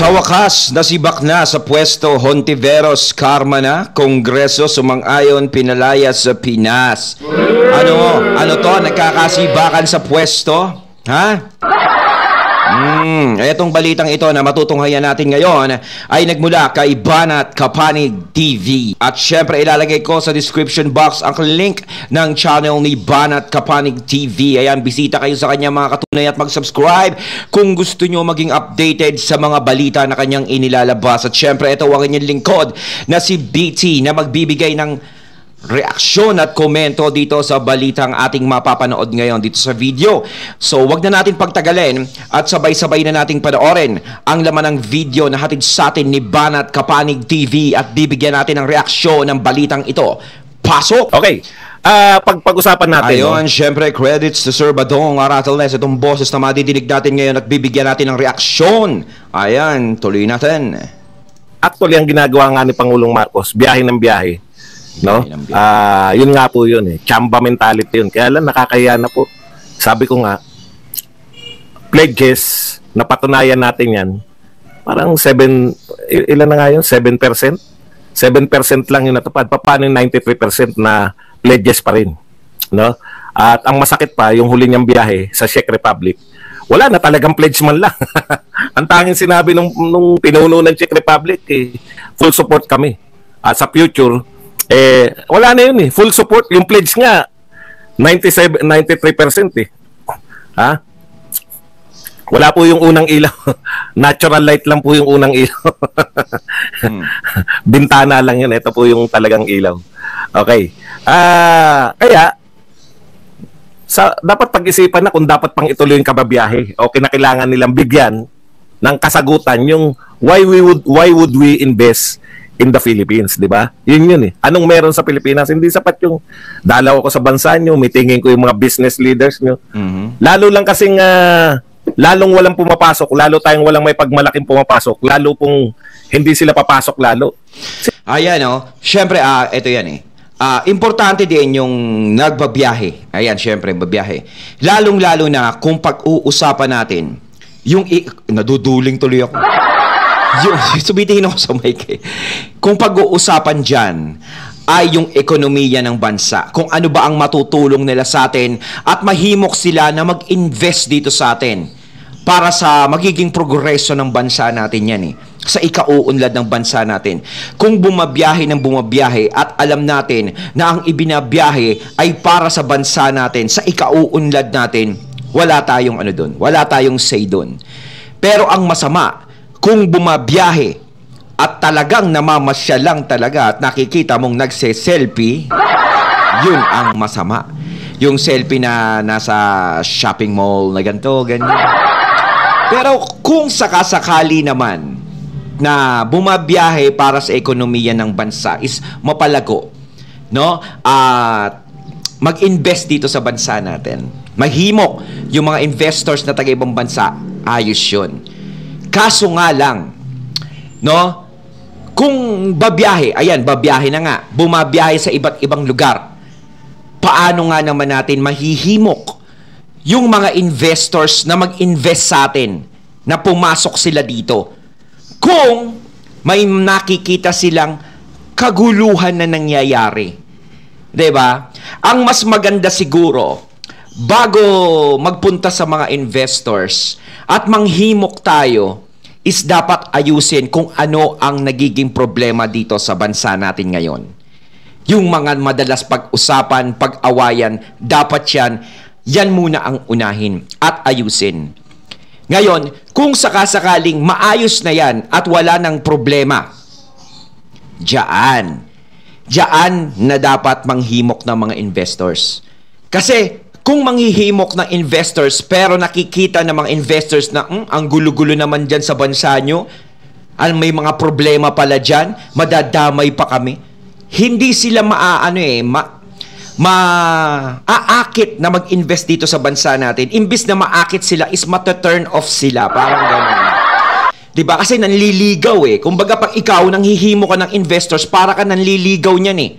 Sa wakas, nasibak na sa pwesto Hontiveros Karma na, Kongreso sumang-ayon pinalaya sa Pinas. Ano to? Nagkakasibakan sa pwesto? Ha? Etong balitang ito na matutunghayan natin ngayon ay nagmula kay Banat Kapanig TV. At syempre ilalagay ko sa description box ang link ng channel ni Banat Kapanig TV. Ayan, bisita kayo sa kanya mga katunay at mag-subscribe kung gusto nyo maging updated sa mga balita na kanyang inilalabas. At syempre ito ang inyong lingkod na si BT na magbibigay ng reaksyon at komento dito sa balitang ating mapapanood ngayon dito sa video. So wag na natin pagtagalin at sabay-sabay na nating panoorin ang laman ng video na hatid sa atin ni Banat Kapanig TV at bibigyan natin ng reaksyon ng balitang ito. Pasok! Okay. Pag-usapan natin. Ayun, syempre credits to Sir Badong Arateles. Itong boses na madidinig natin ngayon at bibigyan natin ng reaksyon. Ayan, tuloy natin. Actually, ang ginagawa nga ni Pangulong Marcos, biyahe ng biyahe. No? Yun nga po yun eh. Chamba mentality yun. Kaya lang nakakahiya na po. Sabi ko nga, pledges, napatunayan natin yan. Parang 7, ilan na nga yun? 7%? 7% lang yung natupad. Paano yung 93% na pledges pa rin? No? At ang masakit pa, yung huli niyang biyahe sa Czech Republic, wala na talagang pledge man lang. Ang tanging sinabi nung pinuno ng Czech Republic, full support kami. At sa future, wala na yun eh. Full support. Yung pledge nga, 93% eh. Ha? Wala po yung unang ilaw. Natural light lang po yung unang ilaw. Bintana lang yun. Ito po yung talagang ilaw. Okay. Kaya, dapat pag-isipan na kung dapat pang ituloy yung kababiyahe o kinakailangan nilang bigyan ng kasagutan yung why would we invest in the Philippines, di ba? Yun eh. Anong meron sa Pilipinas? Hindi sapat yung dalaw ko sa bansa nyo, meetingin ko yung mga business leaders nyo. Lalo lang kasing lalong walang pumapasok, lalo tayong walang may pagmalaking pumapasok, lalo pong hindi sila papasok lalo. Ayan syempre ito yan eh. Importante din yung nagbabiyahe. Ayan, syempre, babiyahe. Lalong-lalo na kung pag-uusapan natin, yung naduduling tuloy ako. Subitiin ako sa mic eh. Kung pag-uusapan dyan ay yung ekonomiya ng bansa, kung ano ba ang matutulong nila sa atin at mahimok sila na mag-invest dito sa atin para sa magiging progreso ng bansa natin yan eh. Sa ikauunlad ng bansa natin. Kung bumabiyahe ng bumabiyahe at alam natin na ang ibinabiyahe ay para sa bansa natin, sa ikauunlad natin, wala tayong doon. Wala tayong say doon. Pero ang masama, kung bumabiyahe at talagang namamasya lang talaga at nakikita mong nagse-selfie, yun ang masama. Yung selfie na nasa shopping mall na ganito, ganyan. Pero kung sakasakali naman na bumabiyahe para sa ekonomiya ng bansa is mapalago, no? At mag-invest dito sa bansa natin. Mahimok yung mga investors na taga-ibang bansa, ayos yun. Kaso nga lang, no? Kung babiyahe, ayan, babiyahe na nga, bumabiyahe sa iba't ibang lugar, paano nga naman natin mahihimok yung mga investors na mag-invest sa atin, na pumasok sila dito, kung may nakikita silang kaguluhan na nangyayari? Diba? Ang mas maganda siguro, bago magpunta sa mga investors at manghimok tayo, is dapat ayusin kung ano ang nagiging problema dito sa bansa natin ngayon. Yung mga madalas pag-usapan, pag-awayan, dapat yan muna ang unahin at ayusin. Ngayon, kung sakasakaling maayos na yan at wala ng problema, diyan na dapat manghimok ng mga investors. Kasi kung manghihimok ng investors pero nakikita ng mga investors na ang gulo-gulo naman dyan sa bansa nyo, may mga problema pala dyan, madadamay pa kami, hindi sila maaakit na mag-invest dito sa bansa natin. Imbis na maakit sila is mata-turn off sila. Parang gano'n. Diba? Kasi nanliligaw eh. Kumbaga pag ikaw nanghihimo ka ng investors, para ka nanliligaw niyan eh.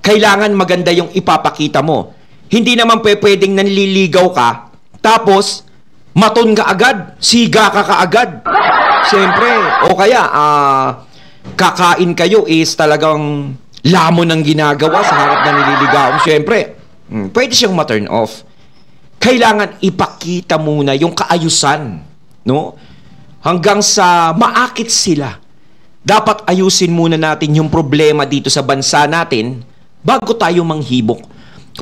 Kailangan maganda yung ipapakita mo. Hindi naman pwedeng nanliligaw ka, tapos maton ka agad, siga ka kaagad. Siyempre. O kaya, kakain kayo is talagang lamon ang ginagawa sa harap ng nililigawan. Siyempre, pwede siyang ma-turn off. Kailangan ipakita muna yung kaayusan, no? Hanggang sa maakit sila. Dapat ayusin muna natin yung problema dito sa bansa natin bago tayo manghibok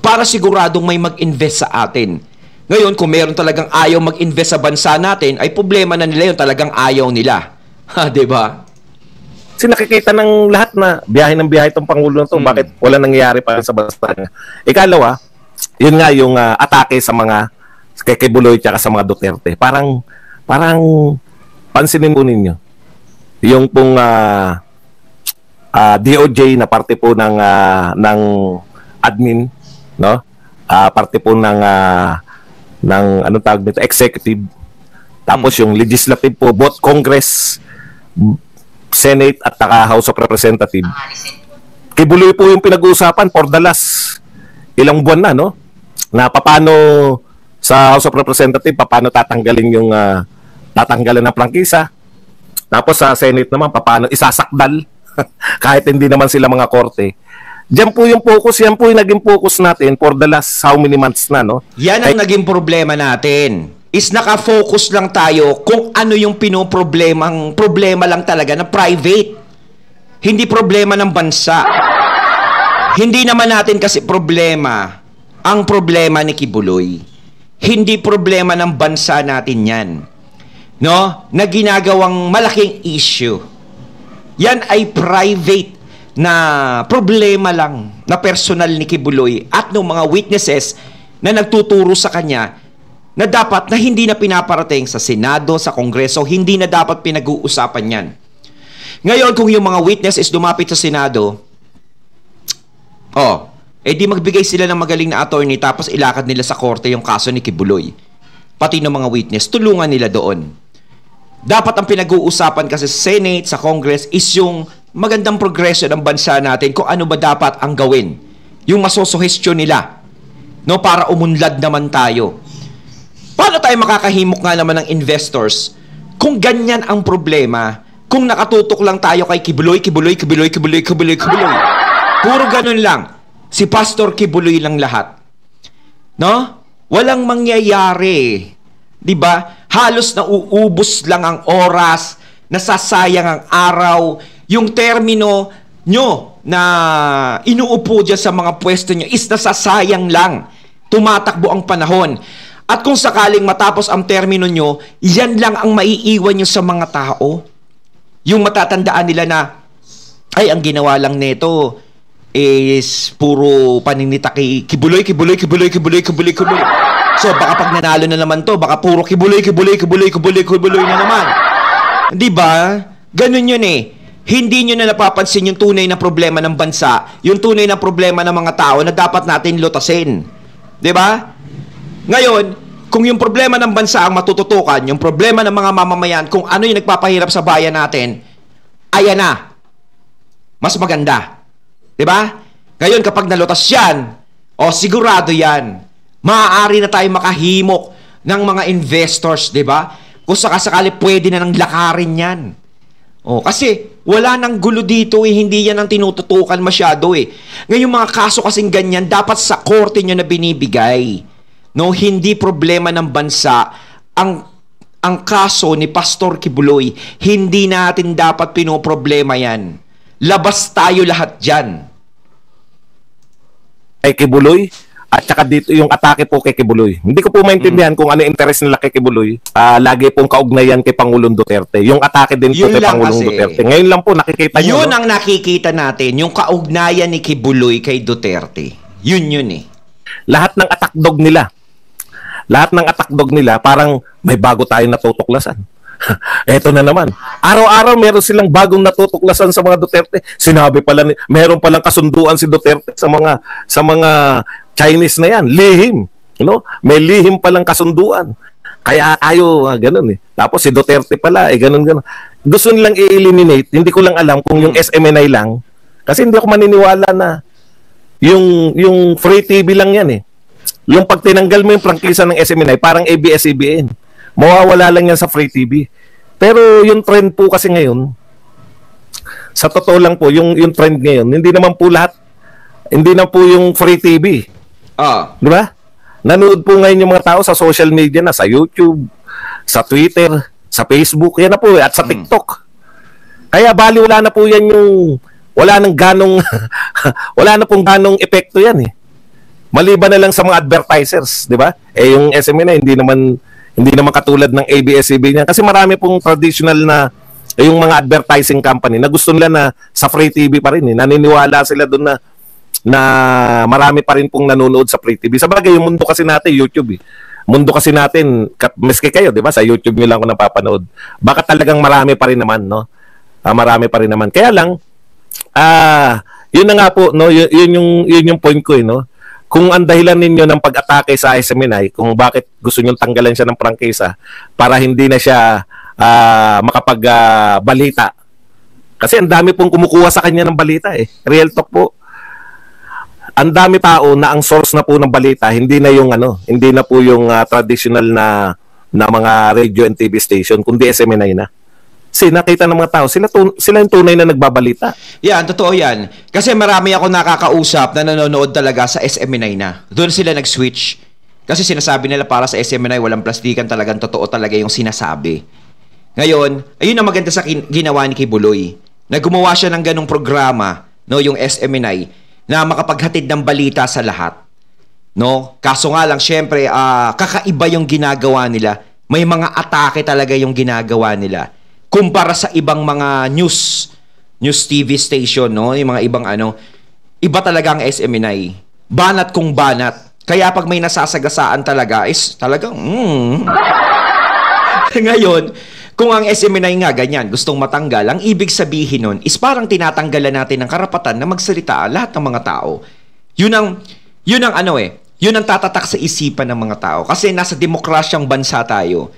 para siguradong may mag-invest sa atin. Ngayon, kung meron talagang ayaw mag-invest sa bansa natin, ay problema na nila yung talagang ayaw nila. Ha, diba? Kasi nakikita ng lahat na biyahe ng biyahe itong Pangulo na ito. Bakit wala nangyayari pa sa bansa niya? Ikalawa, yun nga yung atake sa mga kay Buloy at sa mga Duterte. Parang pansinin po ninyo. Yung pong DOJ na parte po ng admin, no? Parte po ng anong tawag nito, executive. Tapos yung legislative po, both Congress, Senate at House of Representatives. Kibuloy po yung pinag-uusapan for the last ilang buwan na, no? Na paano sa House of Representatives, paano tatanggalin yung tatanggalan ng prangkisa. Tapos sa Senate naman, paano isasakdal kahit hindi naman sila mga korte. Diyan po yung focus, yan po yung naging focus natin for the last how many months na, no? Yan ang naging problema natin. Is naka-focus lang tayo kung ano yung problema lang talaga na private. Hindi problema ng bansa. Hindi naman natin kasi ang problema ni Kibuloy. Hindi problema ng bansa natin yan. No? Na ginagawang malaking issue. Yan ay private na problema lang na personal ni Kibuloy at ng mga witnesses na nagtuturo sa kanya na dapat na hindi na pinaparating sa Senado, sa Kongreso, hindi na dapat pinag-uusapan yan. Ngayon, kung yung mga witnesses lumapit sa Senado, di magbigay sila ng magaling na attorney tapos ilakad nila sa korte yung kaso ni Kibuloy. Pati ng mga witness, tulungan nila doon. Dapat ang pinag-uusapan kasi sa Senate, sa Congress, is yung magandang progresyo ng bansa natin kung ano ba dapat ang gawin. Yung masosuhestyon nila. No, para umunlad naman tayo. Paano tayo makakahimok nga naman ng investors kung ganyan ang problema, kung nakatutok lang tayo kay Kibuloy. Puro ganun lang. Si Pastor Kibuloy lang lahat. No? Walang mangyayari. 'Di ba? Halos nauubos lang ang oras, nasasayang ang araw, yung termino nyo na inuupo dyan sa mga pwesto nyo is nasasayang lang. Tumatakbo ang panahon. At kung sakaling matapos ang termino nyo, yan lang ang maiiwan nyo sa mga tao. Yung matatandaan nila na, ay, ang ginawa lang nito is puro paninita kay Kibuloy. So, baka pag nanalo na naman to, baka puro Kibuloy na naman. Di ba? Ganun yun eh. Hindi nyo na napapansin yung tunay na problema ng bansa, yung tunay na problema ng mga tao na dapat natin lutasin. Di ba? Ngayon, kung yung problema ng bansa ang matututukan, yung problema ng mga mamamayan, kung ano yung nagpapahirap sa bayan natin, ayan na. Mas maganda. Di ba? Ngayon, kapag nalutas yan, sigurado yan. Maaari na tayo makahimok ng mga investors, di ba? Kung sakasakali pwede na nang lakarin yan. Kasi wala nang gulo dito hindi yan ang tinututukan masyado Ngayon mga kaso kasing ganyan, dapat sa korte nyo na binibigay. No, hindi problema ng bansa ang kaso ni Pastor Kibuloy. Hindi natin dapat pinoproblema yan. Labas tayo lahat dyan. Kay Kibuloy, at saka dito yung atake po kay Kibuloy. Hindi ko po maintindihan kung ano interest nila kay Kibuloy. Lagi pong kaugnayan kay Pangulong Duterte. Yung atake din po kay Pangulong Duterte. Ngayon lang po nakikita nyo. Yun ang nakikita natin, yung kaugnayan ni Kibuloy kay Duterte. Yun Lahat ng attack dog nila, parang may bago tayong natutuklasan. Eto na naman. Araw-araw meron silang bagong natutuklasan sa mga Duterte. Sinabi pala, meron palang kasunduan si Duterte sa mga Chinese na yan. Lihim. No? May lihim palang kasunduan. Kaya tayo, ganun Tapos si Duterte pala, ganun. Gusto nilang i-eliminate. Hindi ko lang alam kung yung SMNI lang. Kasi hindi ako maniniwala na yung free TV lang yan Yung pag tinanggal mo yung prangkisa ng SMNI, parang ABS-CBN. Mawawala lang yan sa free TV. Pero yung trend po kasi ngayon, sa totoo lang po, yung trend ngayon, hindi naman po lahat, hindi na po yung free TV. Di ba? Nanood po ngayon yung mga tao sa social media na, sa YouTube, sa Twitter, sa Facebook, yan na po, at sa TikTok. Kaya bali wala na po yan yung, wala nang ganong, wala na pong ganong epekto yan eh. Maliban na lang sa mga advertisers, di ba? Eh yung SMNI, hindi naman katulad ng ABS-CBN niya. Kasi marami pong traditional na yung mga advertising company na gusto nila na sa free TV pa rin eh. Naniniwala sila doon na marami pa rin pong nanonood sa free TV. Sa bagay, yung mundo kasi natin, YouTube eh. Mundo kasi natin, miski kayo, di ba? Sa YouTube nyo lang ako napapanood. Baka talagang marami pa rin naman, no? Marami pa rin naman. Kaya lang, yun na nga po, no? Yun yung point ko eh, no? Kung ang dahilan ninyo ng pag-atake sa SMNI, kung bakit gusto nyo tanggalan siya ng prangkisa para hindi na siya makapagbalita. Kasi ang dami pong kumukuha sa kanya ng balita eh. Real talk po. Ang dami tao na ang source na po ng balita, hindi na po yung traditional na mga radio and TV station, kundi SMNI na. Kasi nakita ng mga tao, sila yung tunay na nagbabalita. Yan, totoo yan. Kasi marami ako nakakausap na nanonood talaga sa SMNI na. Doon sila nag-switch. Kasi sinasabi nila para sa SMNI, walang plastikan, talagang totoo talaga yung sinasabi. Ngayon, ayun ang maganda sa ginawa ni Kibuloy. Na gumawa siya ng ganong programa, no, yung SMNI, na makapaghatid ng balita sa lahat. No? Kaso nga lang, syempre, kakaiba yung ginagawa nila. May mga atake talaga yung ginagawa nila. Kumpara sa ibang mga news TV station, no? Yung mga ibang iba talaga ang SMNI. Banat kung banat. Kaya pag may nasasagasaan talaga, is talagang, Ngayon, kung ang SMNI nga ganyan, gustong matanggal, ang ibig sabihin nun is parang tinatanggalan natin ng karapatan na magsalita lahat ng mga tao. Yun ang tatatak sa isipan ng mga tao. Kasi nasa demokrasyang bansa tayo.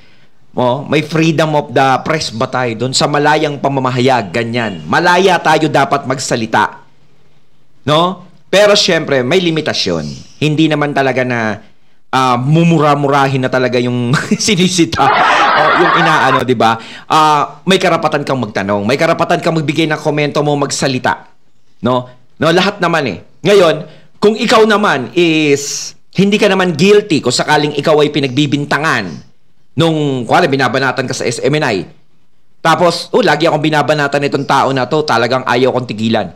May freedom of the press ba tayo doon? Sa malayang pamamahayag, ganyan. Malaya tayo dapat magsalita. No? Pero syempre, may limitasyon. Hindi naman talaga na mumura-murahin na talaga yung sinisita o yung inaano, di ba? May karapatan kang magtanong, may karapatan kang magbigay ng komento mo, magsalita. No, lahat naman eh. Ngayon, kung ikaw naman is hindi ka naman guilty kung sakaling ikaw ay pinagbibintangan nung binabanatan ka sa SMNI. Tapos, lagi akong binabanatan nitong tao na to, talagang ayaw kong tigilan.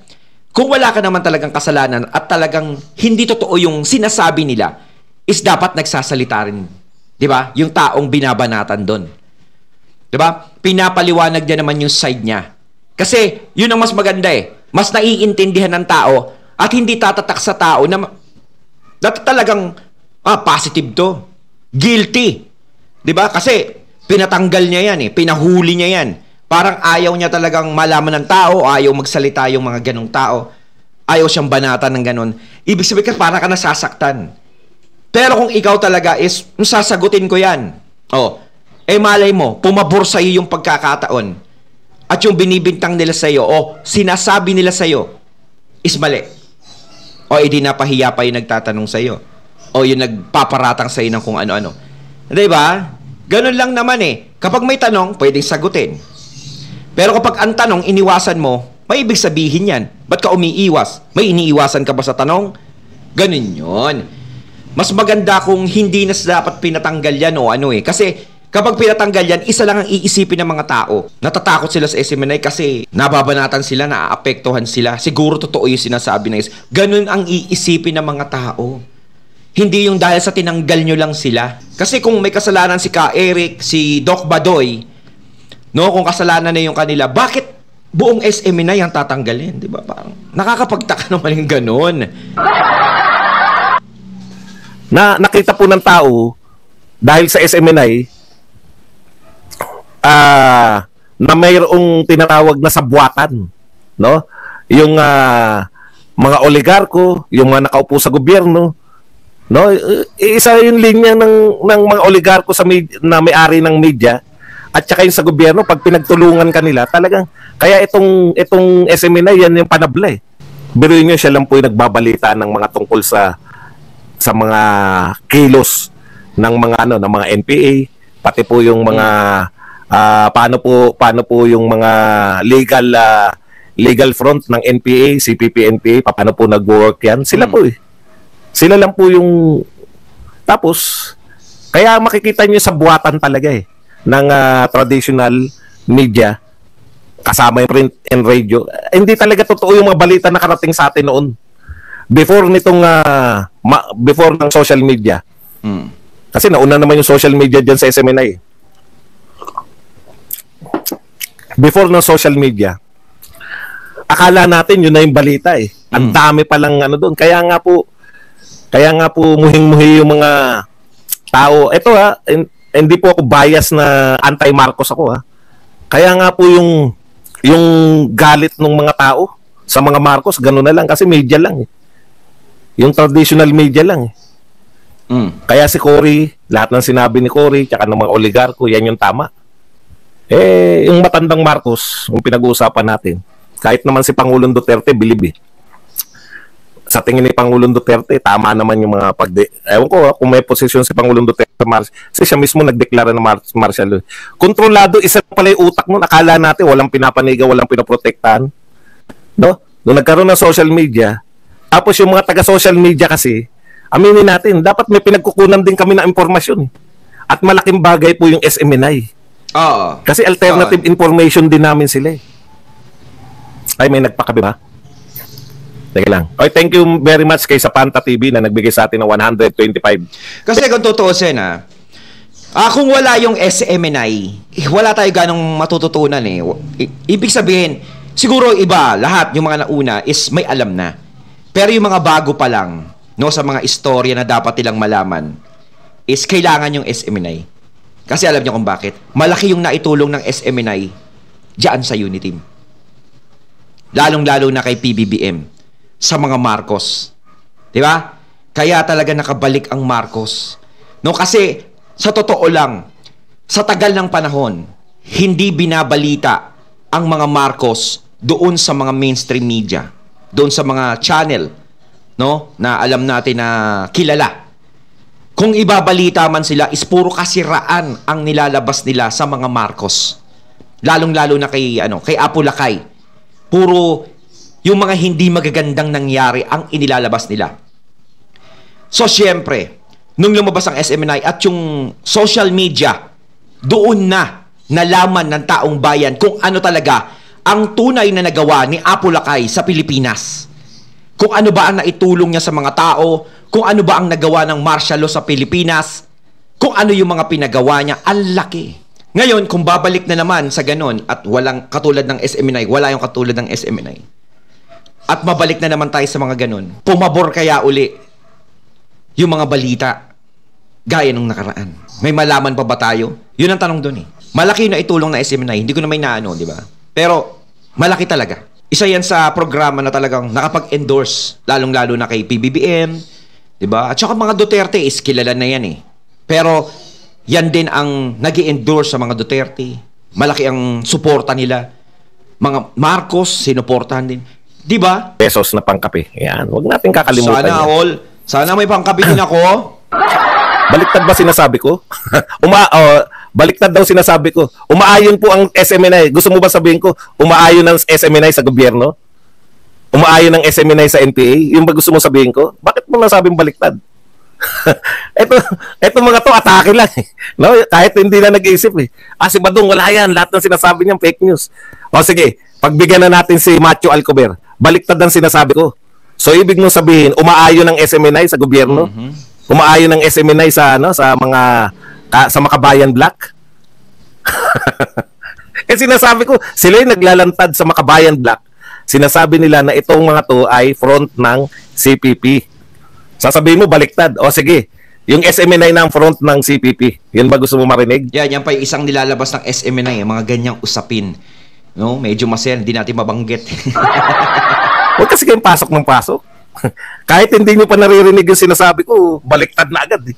Kung wala ka naman talagang kasalanan at talagang hindi totoo yung sinasabi nila, is dapat nagsasalita rin. Di ba? Yung taong binabanatan doon. Di ba? Pinapaliwanag niya naman yung side niya. Kasi, yun ang mas maganda eh. Mas naiintindihan ng tao at hindi tatatak sa tao na talagang positive to. Guilty. Di ba? Kasi, pinatanggal niya yan eh. Pinahuli niya yan. Parang ayaw niya talagang malaman ng tao, ayaw magsalita yung mga ganong tao. Ayaw siyang banatan ng ganon. Ibig sabihin, parang ka nasasaktan. Pero kung ikaw talaga is, sasagutin ko yan. Malay mo, pumabor sa'yo yung pagkakataon. At yung binibintang nila sa'yo, sinasabi nila sa'yo, is mali. Edi napahiya pa yung nagtatanong sa'yo. Yung nagpaparatang sa'yo ng kung ano-ano. Diba? Ganun lang naman eh. Kapag may tanong, pwedeng sagutin. Pero kapag ang tanong, iniwasan mo, may ibig sabihin yan. Ba't ka umiiwas? May iniiwasan ka ba sa tanong? Ganun yun. Mas maganda kung hindi na dapat pinatanggal yan Kasi kapag pinatanggal yan, isa lang ang iisipin ng mga tao. Natatakot sila sa SMNI kasi nababanatan sila, naaapektuhan sila. Siguro totoo yung sinasabi na ganun ang iisipin ng mga tao. Hindi yung dahil sa tinanggal nyo lang sila. Kasi kung may kasalanan si Ka Eric, si Doc Badoy, kung kasalanan na yung kanila, bakit buong SMNI ang tatanggalin? Diba? Parang nakakapagtaka naman yung ganun. Na nakita po ng tao dahil sa SMNI na mayroong tinatawag na sabwatan, no? Yung mga oligarko, yung mga nakaupo sa gobyerno, no? Isa yung linya ng mga oligarko na may-ari ng media at saka yung sa gobyerno, pag pinagtulungan kanila, talagang kaya itong SMNI yan yung panabla eh. Biruin niyo, siya lang po yung nagbabalita ng mga tungkol sa mga kilos ng mga ng mga NPA, pati po yung mga Paano po yung mga legal front ng NPA, CPP, NPA, paano po nag-work yan? Sila po eh. Sila lang po yung tapos kaya makikita niyo sa buwatan talaga eh ng traditional media kasama yung print and radio. Hindi talaga totoo yung mga balita na karating sa atin noon. Before nitong before ng social media. Kasi nauna naman yung social media diyan sa SMNI. Before ng social media, akala natin yun na yung balita eh. Ang dami pa lang ano doon. Kaya nga po muhing-muhi yung mga tao. Ito hindi po ako bias na anti-Marcos ako Kaya nga po yung galit ng mga tao sa mga Marcos, gano'n na lang kasi media lang eh. Yung traditional media lang eh. Kaya si Cory, lahat ng sinabi ni Cory, tsaka ng mga oligarko, yan yung tama. Yung matandang Marcos, yung pinag-uusapan natin, kahit naman si Pangulong Duterte, bilib eh. Sa tingin ni Pangulong Duterte, tama naman yung mga ewan ko kung may posisyon si Pangulong Duterte kasi siya mismo nagdeklara ng martial law. Kontrolado, isa pala yung utak nun. Akala natin walang pinapaniga, walang pinoprotektahan. No? Nung nagkaroon ng social media, tapos yung mga taga-social media kasi, aminin natin, dapat may pinagkukunan din kami ng impormasyon. At malaking bagay po yung SMNI. Kasi alternative information din namin sila eh. Ay, may nagpakabi ba? Teka lang. Okay, thank you very much kay Sapanta TV na nagbigay sa atin ng 125. Kasi kung tutuusin kung wala yung SMNI, wala tayo ganong matututunan eh. Ibig sabihin, siguro iba, lahat yung mga nauna is may alam na. Pero yung mga bago pa lang, no, sa mga istorya na dapat nilang malaman, is kailangan yung SMNI. Kasi alam niyo kung bakit. Malaki yung naitulong ng SMNI diyan sa Uniteam. Lalong-lalo na kay PBBM. Sa mga Marcos. Di ba? Kaya talaga nakabalik ang Marcos. No, kasi sa totoo lang, sa tagal ng panahon, hindi binabalita ang mga Marcos doon sa mga mainstream media, doon sa mga channel, no, na alam natin na kilala. Kung ibabalita man sila, is puro kasiraan ang nilalabas nila sa mga Marcos. Lalong-lalo na kay Apo Lakay. Puro yung mga hindi magagandang nangyari ang inilalabas nila. So, syempre, nung lumabas ang SMNI at yung social media, doon na nalaman ng taong bayan kung ano talaga ang tunay na nagawa ni Apo Lakay sa Pilipinas. Kung ano ba ang naitulong niya sa mga tao, kung ano ba ang nagawa ng martial law sa Pilipinas, kung ano yung mga pinagawa niya, ang laki. Ngayon, kung babalik na naman sa ganon at walang katulad ng SMNI, wala yung katulad ng SMNI, at mabalik na naman tayo sa mga ganun, pumabor kaya uli yung mga balita gaya nung nakaraan. May malaman pa ba tayo? Yun ang tanong dun eh. Malaki na itulong na SMNI, hindi ko na may naano, di ba? Pero malaki talaga. Isa yan sa programa na talagang nakapag-endorse, lalong-lalo na kay PBBM, di ba? At saka mga Duterte is kilala na yan eh. Pero yan din ang nag-i-endorse sa mga Duterte. Malaki ang suporta nila. Mga Marcos, sinuportahan din. Di ba? Pesos na pangkape. Yan, huwag natin kakalimutan. Sana all. Sana may pangkape din ako. Baliktad ba sinasabi ko? Baliktad daw sinasabi ko. Umaayon po ang SMNI. Gusto mo ba sabihin ko, umaayon ng SMNI sa gobyerno? Umaayon ng SMNI sa NPA? Yung ba gusto mo sabihin ko? Bakit mo nasabing baliktad? Eto mga to, atake lang eh. No? Kahit hindi na nag-iisip eh. Si Badong, wala yan. Lahat ng sinasabi niyang fake news. O sige, pagbigyan na natin si Matthew Alcover. Baliktad ang sinasabi ko. So ibig mong sabihin, umaayon ng SMNI sa gobyerno? Umaayon ng SMNI sa sa Makabayan Black? Sinasabi ko, sila yung naglalantad sa Makabayan Black. Sinasabi nila na itong mga to ay front ng CPP. Sasabihin mo baliktad. O sige, yung SMNI na ang front ng CPP. Yan ba gusto mo marinig? Yan pa yung isang nilalabas ng SMNI, mga ganyang usapin. No, medyo masaya, hindi natin mabanggit. Huwag kasi kayong pasok ng pasok. Kahit hindi nyo pa naririnig yung sinasabi ko, baliktad na agad eh.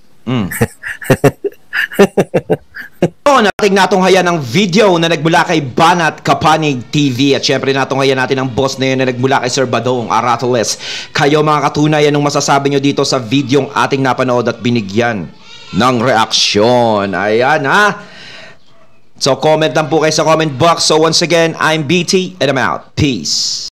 Nating natunghayan ng video na nagmula kay Banat Kapanig TV at syempre natunghayan natin ang boss na yun na nagmula kay Sir Badong Aratoles. Kayo mga katunayan, anong masasabi nyo dito sa videong ating napanood at binigyan ng reaksyon? Ayan So comment lang po kayo sa comment box. So once again, I'm BT and I'm out. Peace.